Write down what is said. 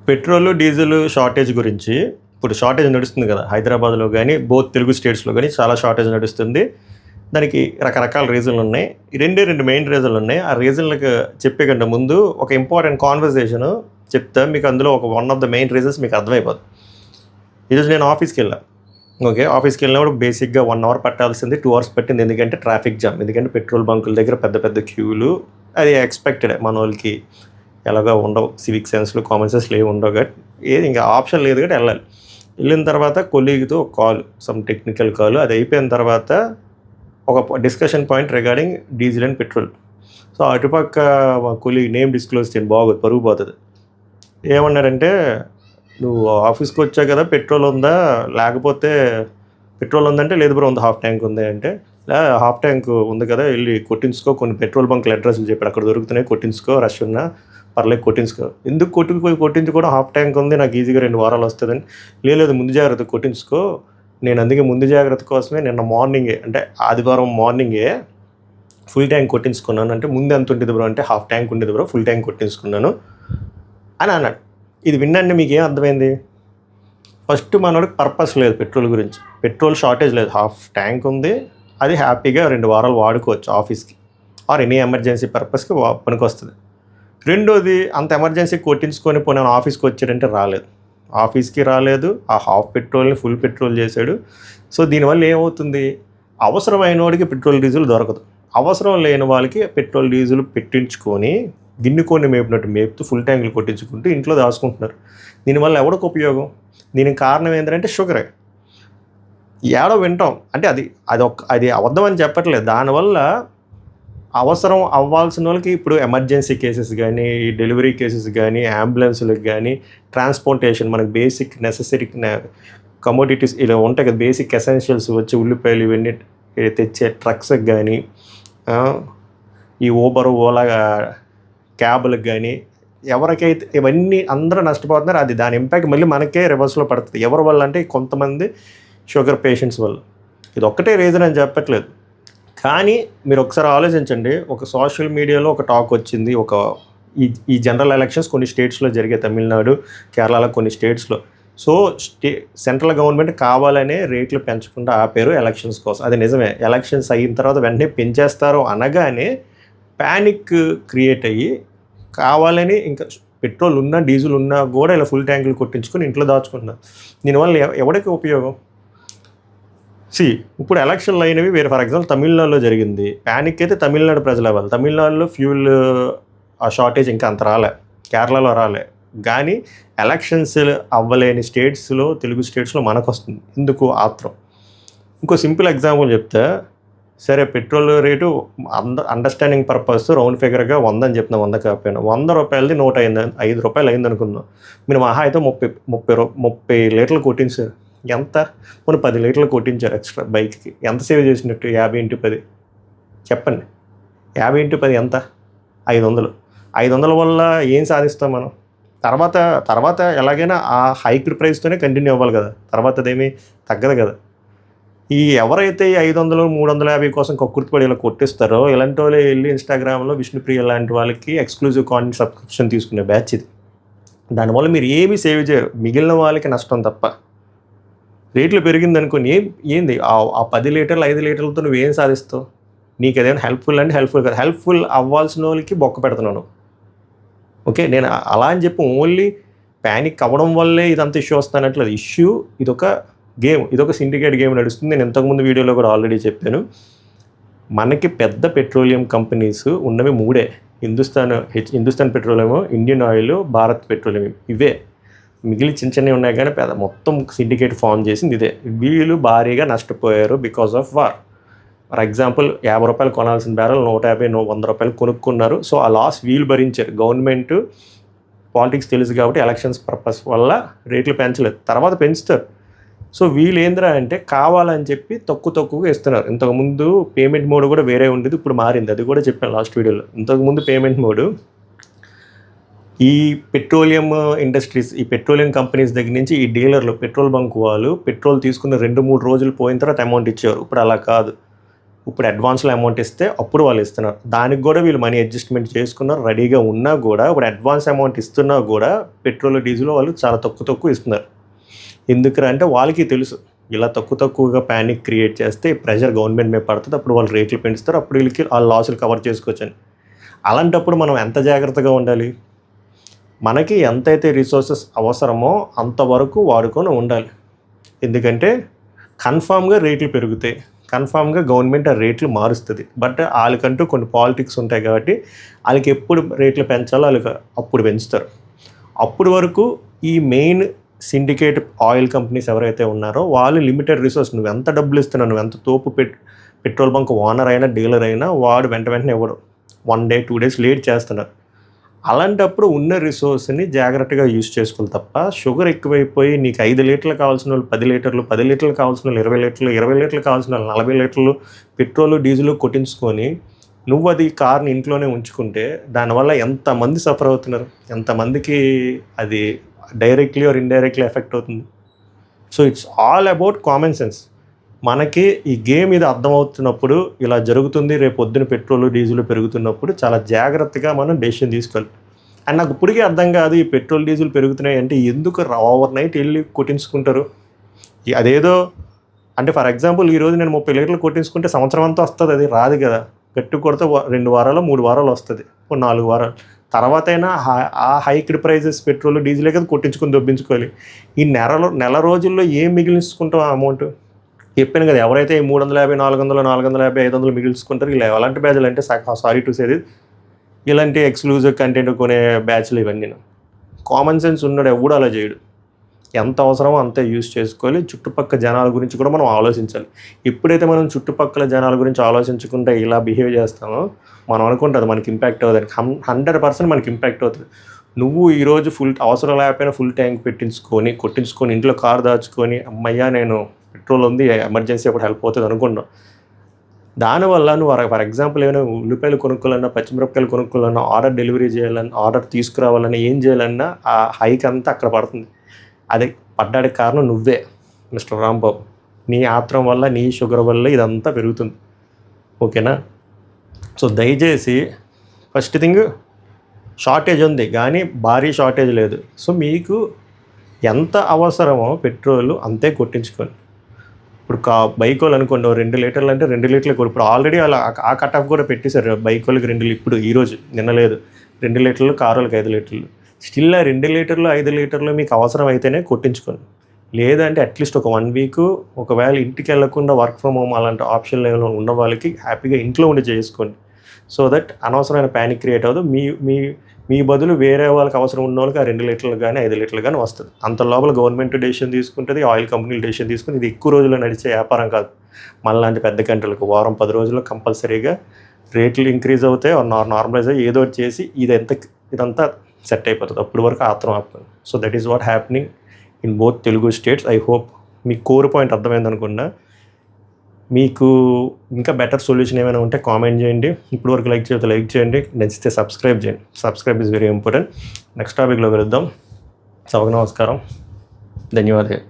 Petrol, diesel shortage గురించి ఇప్పుడు shortage నడుస్తుంది కదా! హైదరాబాద్‌లో గానీ, బోత్ తెలుగు స్టేట్స్‌లో గానీ చాలా షార్టేజ్ నడుస్తుంది. దానికి రకరకాల రీజన్‌లున్నాయి. రెండే 2 మెయిన్ రీజన్‌లున్నాయి. ఆ రీజన్‌లకి చెప్పే కంటే ముందు ఒక ఇంపార్టెంట్ కాన్వర్జేషను చెప్తా. మీకు అందులో one of the main reasons మీకు అర్థమైపోద్ది. ఈరోజు నేను ఆఫీస్‌కెళ్ళా. ఓకే. ఆఫీస్‌కెళ్ళినప్పుడు బేసిక్‌గా 1 అవర్ పట్టాల్సింది 2 అవర్స్ పట్టింది. ఎందుకంటే ట్రాఫిక్ జామ్. ఎందుకంటే పెట్రోల్ బంకుల దగ్గర పెద్ద పెద్ద క్యూలు. అది ఎక్స్‌పెక్టెడే మనోళ్ళకి ఎలాగో ఉండవు. సివిక్ సెన్స్‌లు, కామన్ సెన్స్‌లు ఏమి ఉండవు కాబట్టి ఏది ఇంకా ఆప్షన్ లేదు కాబట్టి వెళ్ళాలి. వెళ్ళిన తర్వాత కొలీగ్‌తో ఒక కాల్, సమ్ టెక్నికల్ కాల్. అది అయిపోయిన తర్వాత ఒక discussion point regarding diesel and petrol. So అటుపక్క మా కొలీగ్ నేమ్ డిస్క్లోజ్ చేయను, బాగోదు, పరువు పోతుంది. ఏమన్నారంటే, నువ్వు ఆఫీస్కి వచ్చావు కదా, పెట్రోల్ ఉందా? లేకపోతే పెట్రోల్ ఉందంటే లేదు బ్రో, ఉంది, హాఫ్ ట్యాంక్ ఉంది అంటే, హాఫ్ ట్యాంక్ ఉంది కదా, వెళ్ళి కొట్టించుకో, కొన్ని పెట్రోల్ బంకుల అడ్రస్లు చెప్పాడు, అక్కడ దొరుకుతున్నాయి, కొట్టించుకో, రష్ ఉన్నా పర్లేదు కొట్టించుకో. ఎందుకు కొట్టించుకోవడం, హాఫ్ ట్యాంక్ ఉంది, నాకు ఈజీగా 2 వారాలు వస్తుందని. లేదు ముందు జాగ్రత్త కొట్టించుకో, నేను అందుకే ముందు జాగ్రత్త కోసమే నిన్న మార్నింగే, అంటే ఆదివారం మార్నింగే ఫుల్ ట్యాంక్ కొట్టించుకున్నాను. అంటే ముందు ఎంత ఉంటుంది బ్రో అంటే, హాఫ్ ట్యాంక్ ఉండేది బ్రో, ఫుల్ ట్యాంక్ కొట్టించుకున్నాను అని అన్నాడు. ఇది విన్నాండి మీకు ఏం అర్థమైంది? ఫస్ట్ మనోడికి పర్పస్ లేదు పెట్రోల్ గురించి. పెట్రోల్ షార్టేజ్ లేదు, హాఫ్ ట్యాంక్ ఉంది, అది హ్యాపీగా 2 వారాలు వాడుకోవచ్చు ఆఫీస్కి ఆర్ ఎనీ ఎమర్జెన్సీ పర్పస్కి పనికి వస్తుంది. రెండోది, అంత ఎమర్జెన్సీ కొట్టించుకొని పోనీ ఆఫీస్కి వచ్చాడంటే రాలేదు, ఆఫీస్కి రాలేదు, ఆ హాఫ్ పెట్రోల్ని ఫుల్ పెట్రోల్ చేశాడు. సో దీనివల్ల ఏమవుతుంది, అవసరమైన వాడికి పెట్రోల్ డీజిల్ దొరకదు, అవసరం లేని వాళ్ళకి పెట్రోల్ డీజిల్ పెట్టించుకొని గిన్నెకొని మేపినట్టు మేపుతూ ఫుల్ ట్యాంకులు కొట్టించుకుంటూ ఇంట్లో దాచుకుంటున్నారు. దీనివల్ల ఎవరికి ఉపయోగం? దీనికి కారణం ఏంటంటే షుగరే. ఏడో వింటాం అంటే అది అబద్ధం అని చెప్పట్లేదు. దానివల్ల అవసరం అవ్వాల్సిన వాళ్ళకి ఇప్పుడు ఎమర్జెన్సీ కేసెస్ కానీ, డెలివరీ కేసెస్ కానీ, అంబులెన్స్లకు కానీ, ట్రాన్స్పోర్టేషన్, మనకు బేసిక్ నెసెసరీ కమోడిటీస్ ఇలా ఉంటాయి కదా, బేసిక్ ఎసెన్షియల్స్ వచ్చి ఉల్లిపాయలు ఇవన్నీ తెచ్చే ట్రక్స్కి కానీ, ఈ ఊబర్, ఓలా క్యాబ్లకు కానీ, ఎవరికైతే ఇవన్నీ అందరూ నష్టపోతున్నారు. అది దాని ఇంపాక్ట్ మళ్ళీ మనకే రివర్స్లో పడుతుంది. ఎవరి వల్ల అంటే కొంతమంది షుగర్ పేషెంట్స్ వల్ల. ఇది ఒక్కటే రీజన్ అని చెప్పట్లేదు. కానీ మీరు ఒకసారి ఆలోచించండి, ఒక సోషల్ మీడియాలో ఒక టాక్ వచ్చింది, ఈ జనరల్ ఎలక్షన్స్ కొన్ని స్టేట్స్లో జరిగాయి, తమిళనాడు, కేరళలో కొన్ని స్టేట్స్లో. సో సెంట్రల్ గవర్నమెంట్ కావాలనే రేట్లు పెంచకుండా ఆపారు ఎలక్షన్స్ కోసం. అది నిజమే, ఎలక్షన్స్ అయిన తర్వాత వెంటనే పెంచేస్తారు అనగానే ప్యానిక్ క్రియేట్ అయ్యి కావాలని ఇంకా పెట్రోల్ ఉన్నా డీజిల్ ఉన్నా కూడా ఇలా ఫుల్ ట్యాంకులు కొట్టించుకొని ఇంట్లో దాచుకుంటున్నారు. దీనివల్ల ఎవరికి ఉపయోగం? ఇప్పుడు ఎలక్షన్లు అయినవి వేరే, ఫర్ ఎగ్జాంపుల్ తమిళనాడులో జరిగింది, ప్యానిక్ అయితే తమిళనాడు ప్రజలు అవ్వాలి. తమిళనాడులో ఫ్యూల్ షార్టేజ్ ఇంకా అంత రాలే, కేరళలో రాలే, కానీ ఎలక్షన్స్ అవ్వలేని స్టేట్స్లో, తెలుగు స్టేట్స్లో మనకు వస్తుంది. ఎందుకు ఆత్రం? ఇంకో సింపుల్ ఎగ్జాంపుల్ చెప్తే, సరే petrol rate understanding purpose round ఫిగర్గా 100 అని చెప్తున్నా, 100 కాకపోయినా 100 రూపాయలది 105 రూపాయలు అయింది అనుకుందాం. మీరు మహా అయితే 30 లీటర్లు కొట్టించారు. ఎంత? మనం 10 లీటర్లు కొట్టించారు ఎక్స్ట్రా బైక్కి. ఎంత సేవ్ చేసినట్టు? 50 × 10 చెప్పండి. 50 × 10 ఎంత? 500. 500 వల్ల ఏం సాధిస్తాం మనం? తర్వాత ఎలాగైనా ఆ హైక్డ్ ప్రైస్తోనే కంటిన్యూ అవ్వాలి కదా, తర్వాత అదేమీ తగ్గదు కదా. ఈ ఎవరైతే 500, 350 కోసం కక్కుర్తిపడి ఇలా కొట్టిస్తారో, ఇలాంటి వాళ్ళు వెళ్ళి ఇన్స్టాగ్రామ్లో విష్ణుప్రియ లాంటి వాళ్ళకి ఎక్స్క్లూజివ్ కాంటెంట్ సబ్స్క్రిప్షన్ తీసుకునే బ్యాచ్ ఇది. దానివల్ల మీరు ఏమీ సేవ్ చేయరు, మిగిలిన వాళ్ళకి నష్టం తప్ప. రేట్లు పెరిగిందనుకోని ఏంది ఆ 10 లీటర్లు 5 లీటర్లతో నువ్వేం సాధిస్తావు? నీకు అదేమైనా హెల్ప్ఫుల్ అంటే హెల్ప్ఫుల్ కదా. హెల్ప్ఫుల్ అవ్వాల్సిన వాళ్ళకి బొక్క పెడుతున్నాను. ఓకే, నేను అలా అని చెప్పి ఓన్లీ ప్యానిక్ అవ్వడం వల్లే ఇదంతా ఇష్యూ వస్తానట్లేదు. ఇష్యూ ఇదొక గేమ్, ఇదొక సిండికేట్ గేమ్ నడుస్తుంది. నేను ఇంతకుముందు వీడియోలో కూడా ఆల్రెడీ చెప్పాను. మనకి పెద్ద పెట్రోలియం కంపెనీస్ ఉన్నవి 3. Hindustan petroleum, Indian oil, Bharat petroleum. ఇవే. మిగిలి చిన్నవి ఉన్నాయి కానీ మొత్తం సిండికేట్ ఫామ్ చేసింది ఇదే. వీళ్ళు భారీగా నష్టపోయారు because of war. For example 50 రూపాయలు కొనాల్సిన బ్యారెల్ 150, 100 రూపాయలు కొనుక్కున్నారు. సో ఆ లాస్ వీళ్ళు భరించారు. గవర్నమెంట్ పాలిటిక్స్ తెలుసు కాబట్టి ఎలక్షన్స్ పర్పస్ వల్ల రేట్లు పెంచలేదు, తర్వాత పెంచుతారు. సో వీళ్ళు ఏంద్రా అంటే కావాలని చెప్పి తక్కువగా ఇస్తున్నారు. ఇంతకుముందు పేమెంట్ మోడ్ కూడా వేరే ఉండేది, ఇప్పుడు మారింది. అది కూడా చెప్పాను లాస్ట్ వీడియోలో. ఇంతకుముందు పేమెంట్ మోడ్ ఈ పెట్రోలియం ఇండస్ట్రీస్, ఈ పెట్రోలియం కంపెనీస్ దగ్గర నుంచి ఈ డీలర్లు, పెట్రోల్ బంక్ వాళ్ళు పెట్రోల్ తీసుకున్న 2-3 రోజులు పోయిన తర్వాత అమౌంట్ ఇచ్చేవారు. ఇప్పుడు అలా కాదు. ఇప్పుడు అడ్వాన్స్లో అమౌంట్ ఇస్తే అప్పుడు వాళ్ళు ఇస్తున్నారు. దానికి కూడా వీళ్ళు మనీ అడ్జస్ట్మెంట్ చేసుకున్నారు, రెడీగా ఉన్నా కూడా ఇప్పుడు అడ్వాన్స్ అమౌంట్ ఇస్తున్నా కూడా పెట్రోల్ డీజిల్ వాళ్ళు చాలా తక్కువ ఇస్తున్నారు. ఎందుకురా అంటే వాళ్ళకి తెలుసు ఇలా తక్కువగా ప్యానిక్ క్రియేట్ చేస్తే ప్రెషర్ గవర్నమెంట్ మీద పడుతుంది, అప్పుడు వాళ్ళు రేట్లు పెంచుతారు, అప్పుడు వీళ్ళకి ఆ లాసులు కవర్ చేసుకోవచ్చని. అలాంటప్పుడు మనం ఎంత జాగ్రత్తగా ఉండాలి? మనకి ఎంతైతే రిసోర్సెస్ అవసరమో అంతవరకు వాడుకొని ఉండాలి. ఎందుకంటే కన్ఫామ్గా రేట్లు పెరుగుతాయి, కన్ఫామ్గా గవర్నమెంట్ ఆ రేట్లు మారుస్తుంది. బట్ వాళ్ళకంటూ కొన్ని పాలిటిక్స్ ఉంటాయి కాబట్టి వాళ్ళకి ఎప్పుడు రేట్లు పెంచాలో వాళ్ళకి అప్పుడు పెంచుతారు. అప్పుడు వరకు ఈ మెయిన్ సిండికేట్ ఆయిల్ కంపెనీస్ ఎవరైతే ఉన్నారో వాళ్ళు లిమిటెడ్ రిసోర్స్, నువ్వు ఎంత డబ్బులు ఇస్తున్నావు, నువ్వు ఎంత తోపు పెట్రోల్ బంక్ ఓనర్ అయినా డీలర్ అయినా వాడు వెంటనే ఇవ్వడు, 1 day 2 days లేట్ చేస్తున్నారు. అలాంటప్పుడు ఉన్న రిసోర్స్ని జాగ్రత్తగా యూజ్ చేసుకోవాలి తప్ప షుగర్ ఎక్కువైపోయి నీకు 5 లీటర్లు కావాల్సిన వాళ్ళు 10 లీటర్లు, 10 లీటర్లు కావాల్సిన వాళ్ళు 20 లీటర్లు, 20 లీటర్లు కావాల్సిన వాళ్ళు 40 లీటర్లు పెట్రోల్ డీజిల్ కొట్టించుకొని నువ్వు అది కార్ని ఇంట్లోనే ఉంచుకుంటే దానివల్ల ఎంతమంది సఫర్ అవుతున్నారు, ఎంతమందికి అది డైరెక్ట్లీ ఆర్ ఇండైరెక్ట్లీ ఎఫెక్ట్ అవుతుంది. So it's all about common sense. మనకి ఈ గేమ్ ఇది అర్థమవుతున్నప్పుడు ఇలా జరుగుతుంది, రేపు పొద్దున పెట్రోల్ డీజిల్ పెరుగుతున్నప్పుడు చాలా జాగ్రత్తగా మనం డెసిషన్ తీసుకోవాలి. అండ్ నాకు ఇప్పటికీ అర్థం కాదు, ఈ పెట్రోల్ డీజిల్ పెరుగుతున్నాయి అంటే ఎందుకు ఓవర్ నైట్ వెళ్ళి కొట్టించుకుంటారు. అదేదో అంటే ఫర్ ఎగ్జాంపుల్ ఈరోజు నేను 30 లీటర్లు కొట్టించుకుంటే సంవత్సరం అంతా వస్తుంది, అది రాదు కదా. గట్టి కొడితే 2 వారాలు 3 వారాలు వస్తుంది, 4 వారాలు తర్వాత అయినా ఆ హైక్డ్ ప్రైజెస్ పెట్రోల్ డీజిలే కదా కొట్టించుకొని దొబ్బించుకోవాలి. ఈ నెల రోజుల్లో ఏం మిగిలించుకుంటాం ఆ అమౌంట్? చెప్పాను కదా, ఎవరైతే 350, 400, 450, 500 మిగిల్చుకుంటారు ఇలా ఎలాంటి బ్యాచ్లు అంటే సారీ టు సేది ఇలాంటి ఎక్స్క్లూజివ్ కంటెంట్ కొనే బ్యాచ్లు ఇవన్నీ. కామన్ సెన్స్ ఉన్నాడు ఎవడు అలా చేయడు. ఎంత అవసరమో అంతే యూజ్ చేసుకోవాలి. చుట్టుపక్కల జనాల గురించి కూడా మనం ఆలోచించాలి. ఎప్పుడైతే మనం చుట్టుపక్కల జనాల గురించి ఆలోచించకుండా ఇలా బిహేవ్ చేస్తామో మనం అనుకుంటుంది మనకి ఇంపాక్ట్ అవుతుంది, 100% మనకి ఇంపాక్ట్ అవుతుంది. నువ్వు ఈరోజు అవసరం లేకపోయినా ఫుల్ ట్యాంక్ కొట్టించుకొని ఇంట్లో కారు దాచుకొని అమ్మయ్యా నేను పెట్రోల్ ఉంది ఎమర్జెన్సీ అప్పుడు హెల్ప్ అవుతుంది అనుకున్నావు. దానివల్ల నువ్వు ఫర్ ఎగ్జాంపుల్ ఏమైనా ఉల్లిపాయలు కొనుక్కోవాలన్నా, పచ్చిమిరపకాయలు కొనుక్కోవాలన్నా, ఆర్డర్ డెలివరీ చేయాలన్నా, ఆర్డర్ తీసుకురావాలన్నా, ఏం చేయాలన్నా ఆ హైక్ అంతా అక్కడ పడుతుంది. అది పడ్డానికి కారణం నువ్వే మిస్టర్ రాంబాబు. నీ ఆత్రం వల్ల, నీ షుగర్ వల్ల ఇదంతా పెరుగుతుంది. ఓకేనా? సో దయచేసి ఫస్ట్ థింగ్, షార్టేజ్ ఉంది కానీ భారీ షార్టేజ్ లేదు. సో మీకు ఎంత అవసరమో పెట్రోల్ అంతే కొట్టించుకోండి. ఇప్పుడు బైక్ వాళ్ళు అనుకోండి 2 లీటర్లు అంటే 2 లీటర్లు కూడా ఇప్పుడు ఆల్రెడీ అలా ఆ కట్ ఆఫ్ కూడా పెట్టేశారు. బైక్ వాళ్ళకి 2 ఇప్పుడు ఈరోజు నిన్న లేదు 2 లీటర్లు, కారు వాళ్ళకి 5 లీటర్లు. స్టిల్ ఆ 2 లీటర్లు 5 లీటర్లు మీకు అవసరం అయితేనే కొట్టించుకోండి. లేదంటే అట్లీస్ట్ ఒక 1 వీక్ ఒకవేళ ఇంటికి వెళ్ళకుండా వర్క్ ఫ్రమ్ హోమ్ అలాంటి ఆప్షన్ లెవెల్లో ఉన్న వాళ్ళకి హ్యాపీగా ఇంట్లో ఉండి చేసుకోండి. సో దట్ అనవసరమైన ప్యానిక్ క్రియేట్ అవ్వదు. మీ బదులు వేరే వాళ్ళకి అవసరం ఉన్న వాళ్ళకి ఆ 2 లీటర్లు కానీ 5 లీటర్లు కానీ వస్తుంది. అంత లోపల గవర్నమెంట్ డెసిషన్ తీసుకుంటుంది, ఆయిల్ కంపెనీలు డెసిషన్ తీసుకుని. ఇది ఎక్కువ రోజుల్లో నడిచే వ్యాపారం కాదు. మళ్ళీ పెద్ద గంటలకు వారం 10 రోజుల్లో కంపల్సరీగా రేట్లు ఇంక్రీజ్ అవుతాయి, నార్మలైజ్ అయ్యి ఏదో చేసి ఇదంతా సెట్ అయిపోతుంది. అప్పటి వరకు ఆత్రం ఆపుతుంది. So that is what happening in both Telugu states. I hope మీ కోర్ పాయింట్ అర్థమైంది అనుకున్నా. మీకు ఇంకా బెటర్ సొల్యూషన్ ఏమైనా ఉంటే కామెంట్ చేయండి. ఇప్పుడు వరకు లైక్ చేయండి, నచ్చితే సబ్స్క్రైబ్ చేయండి. Subscribe is very important. Next టాపిక్లో కలుద్దాం. సభకు నమస్కారం, ధన్యవాదాలు.